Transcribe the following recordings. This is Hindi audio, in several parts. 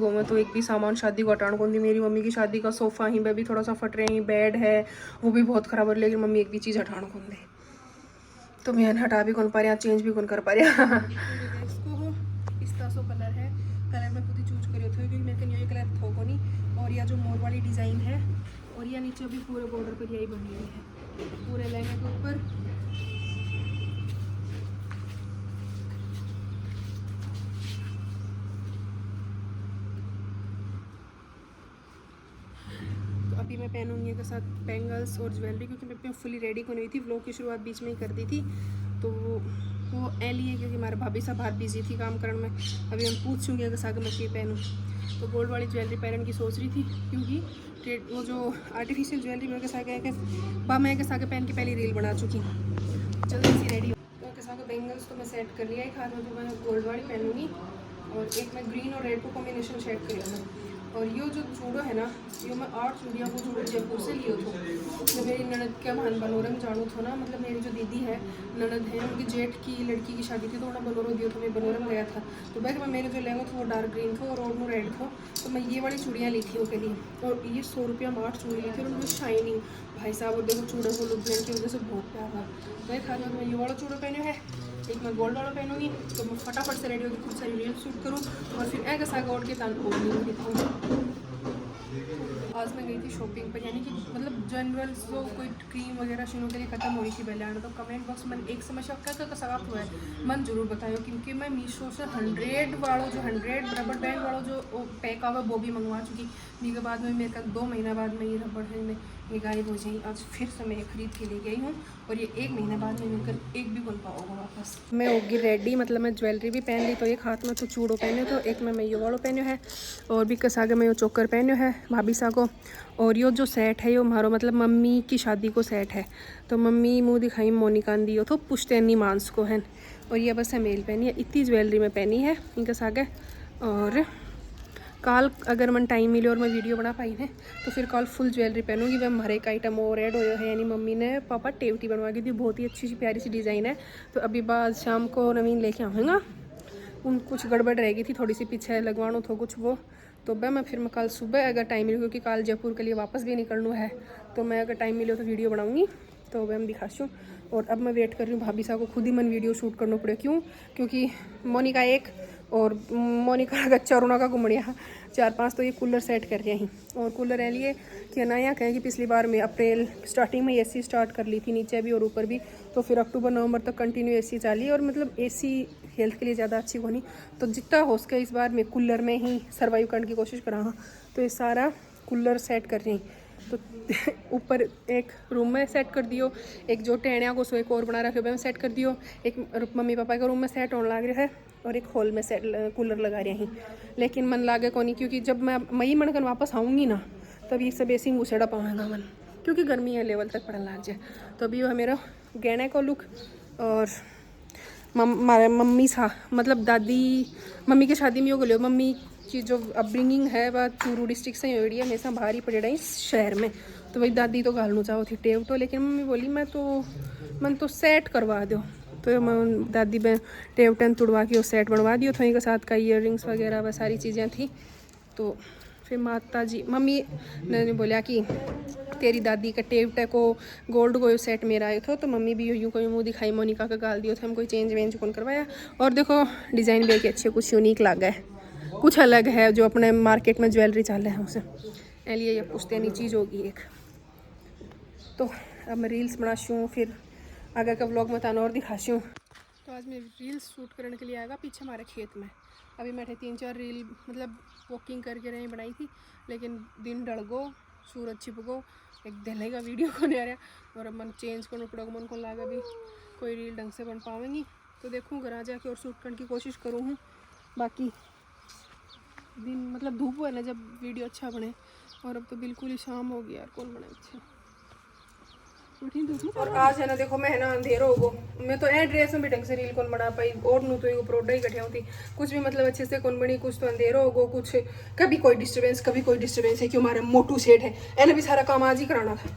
वो मैं तो एक भी सामान शादी को हटाने को नहीं। मेरी मम्मी की शादी का सोफ़ा ही भी थोड़ा सा फट रहे हैं, बेड है वो भी बहुत ख़राब हो रही, लेकिन मम्मी एक भी चीज़ हटाने को नहीं। तो मैं हटा भी कौन पा रहा, चेंज भी कौन कर पा रहा। इसको हो पिस्ता सो कलर है, कलर मैं खुद ही चूज करी थी क्योंकि मेरे को ये कलर थो को नहीं। और यह जो मोर वाली डिज़ाइन है और यह नीचे भी पूरे बॉर्डर पर यही बनी हुई है पूरे लहंगे के ऊपर। अभी मैं पहनूंगी के साथ बैंगल्स और ज्वेलरी, क्योंकि मैं फुली रेडी होनी हुई थी। व्लॉग की शुरुआत बीच में ही कर दी थी, तो वो लिए क्योंकि हमारे भाभी साहब बाहर बिजी थी काम करने में। अभी हम पूछ चुके हैं कि सागर मैं ये पहनूँ, तो गोल्ड वाली ज्वेलरी पहनने की सोच रही थी, क्योंकि वो जो आर्टिफिशियल ज्वेलरी मेरे के साथ मैं के साथ पहन के पहले रील बना चुकी हूँ। जल्दी सी रेडी तो के साथ बैंगल्स तो मैं सेट कर लिया। एक हाथ में तो मैं गोल्ड वाली पहनूंगी और एक मैं ग्रीन और रेड को कॉम्बिनेशन सेट करूँगा। और ये जो चूड़ो है ना, ये मैं 8 चूड़ियाँ वो चूड़ो जयपुर से लियो थो। जब मेरी ननद के वहाँ बनोरम जानू थो ना, मतलब मेरी जो दीदी है ननद है उनकी जेठ की लड़की की शादी थी, तो उन्होंने बनोरो दियो था। मैं बनोरम गया था, तो बैग में मेरे जो लहंगा था वो डार्क ग्रीन था और ओडनू रेड था। तो मैं ये वाली चूड़ियाँ ली थी उनके लिए, और ये 100 रुपया में 8 चूड़ी ली थी और उनकी शाइनिंग भाई साहब। और देखो चूड़े को लुक की वजह से बहुत प्यार था। तो एक हाथ में मैं ये वाला चूड़ा पहने है, एक मैं गोल्ड वाला पहनूंगी। तो मैं फटाफट से रेडी होकर खूब सारी रील शूट करूँ और फिर ऐसा सागा उठ के तान ओढ़नी दिखाऊँ। आज मैं गई थी शॉपिंग पर, यानी कि मतलब जनरल जो कोई क्रीम वगैरह शुरू के लिए खत्म हुई थी पहले आना। तो कमेंट बॉक्स में एक समस्या का सवाल हुआ है, मन जरूर बताओ, क्योंकि मैं मीशो से 100 वालों जो 100 रबड़ बैंड वालों जो पैक आवा वो भी मंगवा चुकी। के बाद में मेरे का 2 महीना बाद में ये रबड़ है में ये गायब हो जाएगी। आज फिर से मैं खरीद के ले गई हूँ और ये 1 महीने बाद में मिलकर एक भी बन पाओगा वापस। मैं होगी रेडी, मतलब मैं ज्वेलरी भी पहन ली। तो एक हाथ में तो चूड़ो पहने, तो एक में ये वालों पहनो है और भी कसागे में यो चोकर पहनो है भाभी सा को। और यो जो सेट है यो मारो मतलब मम्मी की शादी को सेट है। तो मम्मी मुँह दिखाई मोनिका दियो तो पुश्तैनी मांस को है। और ये बस है मेल पहनी है, इतनी ज्वेलरी में पहनी है इनके सागे। और कल अगर मन टाइम मिले और मैं वीडियो बना पाई है तो फिर कल फुल ज्वेलरी पहनूंगी। वह हमारे एक आइटम और ऐड हो है, यानी मम्मी ने पापा टेवटी बनवा के दी, बहुत ही अच्छी सी प्यारी सी डिज़ाइन है। तो अभी बाद शाम को नवीन लेके आऊँगा। उन कुछ गड़बड़ रहेगी थी थोड़ी सी, पीछे लगवाना था कुछ वो। तो मैं फिर मैं कल सुबह अगर टाइम मिले, क्योंकि कल जयपुर के लिए वापस भी निकलना है, तो मैं अगर टाइम मिले तो वीडियो बनाऊँगी। तो वह हम दिखाती हूँ। और अब मैं वेट कर रही हूँ भाभी साहब को खुद ही मन वीडियो शूट करना पड़े, क्यों क्योंकि मोनिका एक और मोनिका का चरुणा का घुमड़िया 4-5 तो ये कूलर सेट कर रहे हैं। और कूलर है लिए कि नया कहें कि पिछली बार में अप्रैल स्टार्टिंग में एसी स्टार्ट कर ली थी नीचे भी और ऊपर भी, तो फिर अक्टूबर नवंबर तक कंटिन्यू एसी चली। और मतलब एसी हेल्थ के लिए ज़्यादा अच्छी होनी, तो जितना हो सके इस बार मैं कूलर में ही सर्वाइव करने की कोशिश करा। तो ये सारा कूलर सेट कर रही। तो ऊपर एक रूम में सेट कर दियो, एक जो टेणिया को सो एक और बना रखे में सेट कर दियो, एक मम्मी पापा के रूम में सेट होने लग रहा है और एक हॉल में सेट कूलर लगा रहे हैं। लेकिन मन लागे को नहीं, क्योंकि जब मैं मई मनकर वापस आऊँगी ना तब ये सब ऐसी घुसेड़ा पाऊँगा मन, क्योंकि गर्मी है लेवल तक पड़ने लग जाए। तो अभी वो है मेरा गहने को लुक। और हमारे मम्मी सा मतलब दादी मम्मी की शादी में हो गई, मम्मी की जो अपब्रिंगिंग है वह चूरू डिस्ट्रिक्ट से ही है, हमेशा बाहर ही पड़े रही शहर में। तो वही दादी तो घालना चाहो थी टेव तो, लेकिन मम्मी बोली मन तो सेट करवा दो। तो मैं दादी में टेव टेन तुड़वा के वो सेट बनवा दियो थोड़ी के साथ का ईयर रिंग्स वगैरह वह सारी चीज़ें थी। तो फिर माता जी मम्मी ने बोला कि तेरी दादी का टेवटे को गोल्ड को सेट मेरा आयो था, तो मम्मी भी यूँ को मुँह दिखाई मोनिका का गाल दियो था, हम कोई चेंज वेंज कौन करवाया। और देखो डिज़ाइन भी एक अच्छे कुछ यूनिक लगा है, कुछ अलग है जो अपने मार्केट में ज्वेलरी चल रहा है उसे लिए ये पुश्तैनी चीज़ होगी एक। तो अब मैं रील्स बनाती हूँ, फिर आगे का व्लॉग में ताना और दिखाती हूँ। तो आज मैं रील्स शूट करने के लिए आएगा पीछे हमारे खेत में। अभी मैंने 3-4 रील मतलब वॉकिंग करके रही बनाई थी, लेकिन दिन ढल गो सूरज छिप गो एक दहले का वीडियो को नहीं आ रहा। और अब मन चेंज करना पड़ेगा, मन को लगा भी कोई रील ढंग से बन पाऊँगी। तो देखूँ घर आ जाके और शूट करने की कोशिश करूँ हूँ। बाकी दिन मतलब धूप है ना जब वीडियो अच्छा बने, और अब तो बिल्कुल ही शाम हो गई यार, कौन बने अच्छा। और आज है ना देखो मैं है ना अंधेरा हो गो, मैं तो ए ड्रेस में भी ढंग से रील कौन बना पाई और नू तो ये प्रोडक्ट ही कटिया होती कुछ भी मतलब अच्छे से कौन बनी। कुछ तो अंधेरा हो गो, कुछ कभी कोई डिस्टर्बेंस है कि हमारा मोटू सेट है एने भी सारा काम आज ही कराना था।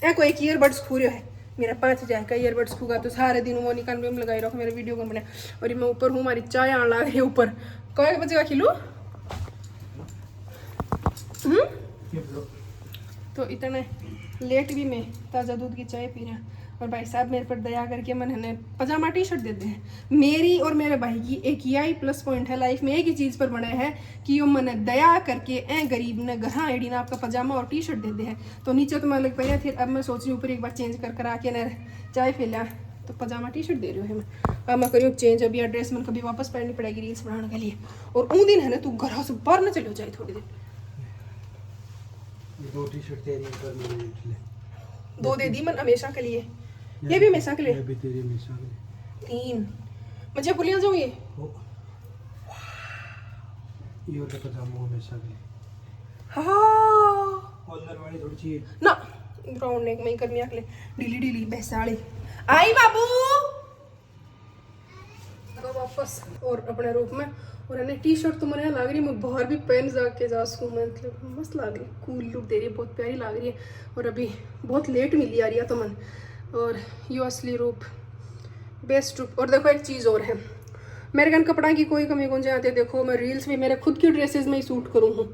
ए कोई एक ईयरबड्स खू रहा है मेरा 5000 का ईयरबड्स खूगा, तो सारे दिन वो निकाल में लगाई रखो मेरा वीडियो कौन बना। और मैं ऊपर हूँ, हमारी चाय आने लग रही है ऊपर। कौन बजेगा खिलू तो इतने लेट भी मैं ताज़ा दूध की चाय पी रहा और भाई साहब मेरे पर दया करके मैंने पजामा टी शर्ट देते हैं। मेरी और मेरे भाई की एक यही प्लस पॉइंट है लाइफ में, एक ही चीज़ पर बने हैं कि वो मैंने दया करके गरीब ने घर एडी ना आपका पजामा और टी शर्ट दे दे है। तो नीचे तो मैं लग पाया थे, अब मैं सोच रही हूँ ऊपर एक बार चेंज कर आके ना चाय फैला तो पजामा टी शर्ट दे रही हूँ मैं। अब मैं करी हूँ चेंज, अभी एड्रेस में कभी वापस पहननी पड़ेगी रील्स बनाने के लिए। और उन दिन है ना तू घर से बाहर ना चले जाए थोड़ी देर। 2 टी-शर्ट तेरी पर मैंने 2 दे दी मन हमेशा के लिए, ये भी हमेशा के लिए, ये भी तेरी हमेशा के लिए 3 मुझे भूलिया जाऊँ ये और पजामा हमेशा के लिए। हाँ कॉलर वाली थोड़ी चाहिए ना, ग्राउंड नेक में करनी अगले ढीली ढीली बैसाड़ी आई बाबू वापस और अपने रूप में। और है टी शर्ट तो मैंने लग रही मैं बाहर भी पहन जा के जा सकूँ, मतलब मस्त लग रही है, कूल लुक दे रही है, बहुत प्यारी लग रही है। और अभी बहुत लेट मिली आ रही है तो मन, और यो असली रूप बेस्ट रूप। और देखो एक चीज़ और है, मेरे कन कपड़ा की कोई कमी गुंजाइश आती है। देखो मैं रील्स में मेरे खुद की ड्रेसेस में ही सूट करूँ हूँ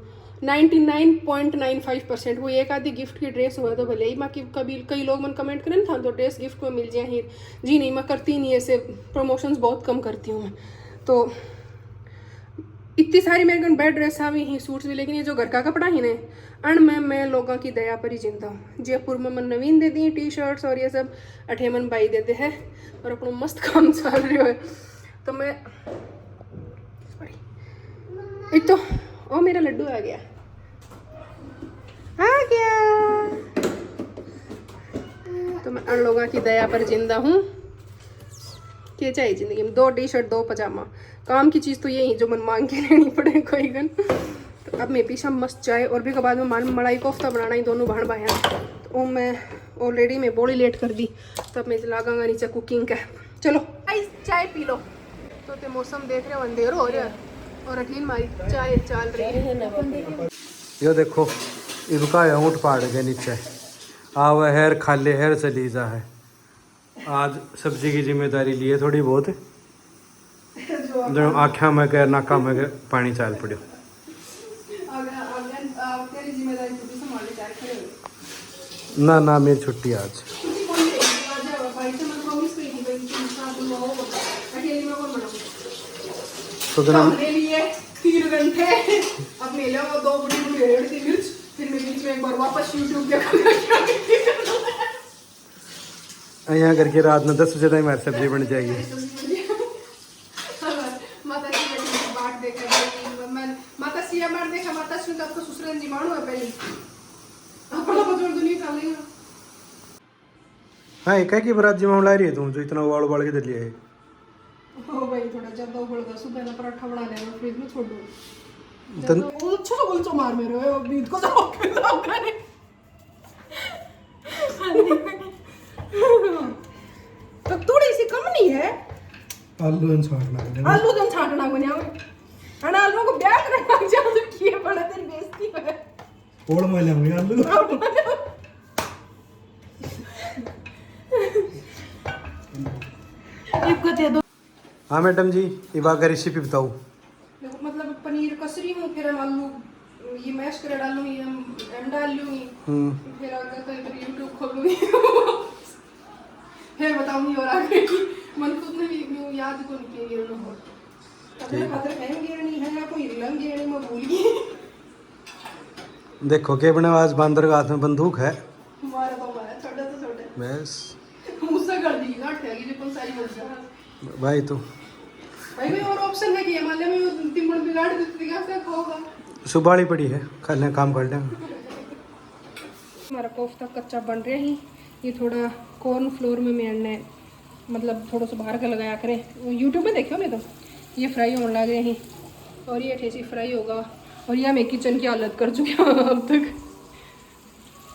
99.95%। वो एक आधी गिफ्ट की ड्रेस हुआ तो भले ही, बाकी कभी कई लोग मन कमेंट करें था तो ड्रेस गिफ्ट में मिल जाए ही जी, नहीं मैं करती नहीं ऐसे, प्रमोशंस बहुत कम करती हूँ मैं। तो इतनी सारी मेरे कन बेड ड्रेस भी ही सूट्स भी, लेकिन ये जो घर का कपड़ा ही ना अण में मैं लोगों की दया पर ही जिंदा हूँ। जयपुर में मन नवीन दे दी टी शर्ट्स और ये सब, अठेमन बाई देते हैं और अपना मस्त काम चल रही है। तो मैं एक तो ओ मेरा लड्डू आ गया तो मैं अन लोगों की दया पर जिंदा हूँ। क्या चाहिए जिंदगी में, 2 टी शर्ट 2 पजामा, काम की चीज़ तो यही जो मन मांग के लेनी पड़े कोई गन। तो अब मैं पीछा मस्त चाय और भी के बाद में मान मलाई कोफ्ता बनाना ही दोनों बहन भाई। तो मैं ऑलरेडी मैं बॉडी लेट कर दी, तब मैं लगाऊंगा नीचे कुकिंग का। चलो आई चाय पी लो। तो ते मौसम देख रहे हो अंधेर हो रहा है और अठीन मारी चाय चल रही है। यो देखो इनका है ऊँट पहाड़ के नीचे आव हैर खाले हैर चली जा है। आज सब्जी की जिम्मेदारी लिए थोड़ी बहुत जो आँखा में के नाका में के पानी चाल पड़ो। ना ना मेरी छुट्टी आज। तो 3 घंटे अब मेले वो 2 बड़ी बड़ी मिर्च, फिर मैं बीच में एक बार वापस यूट्यूब यहाँ करके रात में 10 बजे तक हमारी सब्जी बन जाएगी। हाँ एक है कि बरात जिम्मा ला रही है तुम जो इतना उबाल के दे लिया है। हो भाई थोड़ा ज्यादा उबलगा, सुबह ना पराठा बना लेना फ्रिज में छोड़ दो। वो अच्छा सा बोल मार मेरे अभी को तो करे तो थोड़ी सी कम नहीं है। आलू दन छाटना बने अना आलू को ब्याह करना जा तो किए बड़ा तेरी बेइज्जती है। ओड़ में लेंगे आलू एक दे दो। हाँ मैडम जी ये बात का रेसिपी बताओ। देखो मतलब पनीर कस रही हूँ, फिर आलू ये मैश कर डालूंगी, एम डाल लूंगी, फिर अगर तो इधर यूट्यूब खोल लूंगी फिर बताऊंगी। और आगे की मन खुद ने भी याद को नहीं किया हो अपने खातर कहीं गिरनी है या कोई लंग गिरनी मैं भूल गई। देखो के बने आज बंदर के हाथ में बंदूक है। मारा तो मारा छोटा तो छोटा बस मुझसे कर दी ना ठगी जो कौन सारी मजा भाई तो भाई और ऑप्शन है कि मान ले मैं 3 मिनट बिगाड़ देती कैसे खाओगा। सुबाड़ी पड़ी है खा लें काम कर लें। हमारा कोफ्ता कच्चा बन रहा ही, ये थोड़ा कॉर्न फ्लोर में मैं मतलब थोड़ा सा बाहर का लगाया करें। यूट्यूब में देखो मैं तो ये फ्राई होने लग रहे हैं और ये ठेसी फ्राई होगा। और यह मैं किचन की हालत कर चुकी हूँ अब तक।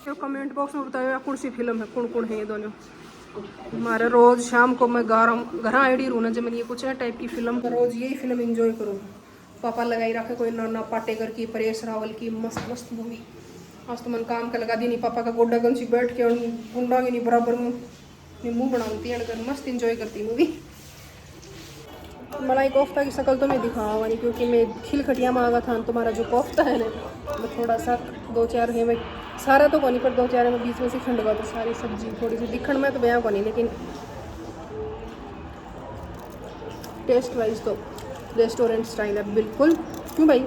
तो कमेंट बॉक्स में बताओ कौन सी फिल्म है, कौन कौन है ये दोनों। हमारा रोज़ शाम को मैं घर आई रू ना जब मैं ये कुछ है टाइप की फिल्म का रोज़ यही फिल्म इंजॉय करूँ। पापा लगाई रखे कोई नाना पाटेकर की, परेश रावल की मस्त मस्त मूवी। आज तो मन काम का लगा दी नहीं, पापा का गोड्डा गंसी बैठ के गुंडा भी नहीं बराबर में मुँह बनाती है, अगर मस्त इंजॉय करती मूवी। मलाई कोफ्ता की शक्ल तो मैं दिखाऊंगा नहीं, क्योंकि मैं खिलखटिया मांगा था। तुम्हारा जो कोफ्ता है ना, वो थोड़ा सा 2-4 है में, सारा तो कोनी पर 2-4 में बीच में से खंडवा, तो सारी सब्जी थोड़ी सी दिखण में तो बया को नहीं, लेकिन टेस्ट वाइज तो रेस्टोरेंट स्टाइल है बिल्कुल। क्यों भाई?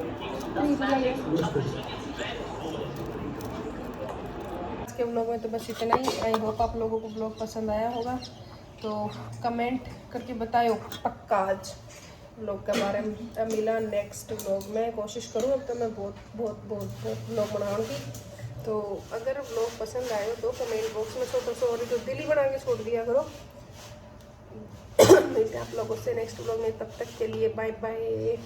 आज के व्लॉग में तो बस इतना ही। आई होप आप लोगों को व्लॉग पसंद आया होगा, तो कमेंट करके बताओ पक्का आज व्लॉग के बारे में। अब मिला नेक्स्ट व्लॉग में, कोशिश करूँ अब तो मैं बहुत व्लॉग बनाऊँगी। तो अगर व्लॉग पसंद आए तो कमेंट बॉक्स में छोटा सा और जो दिल ही बना के छोड़ दिया करो। मिलते हैं आप लोगों से नेक्स्ट व्लॉग में, तब तक के लिए बाय बाय।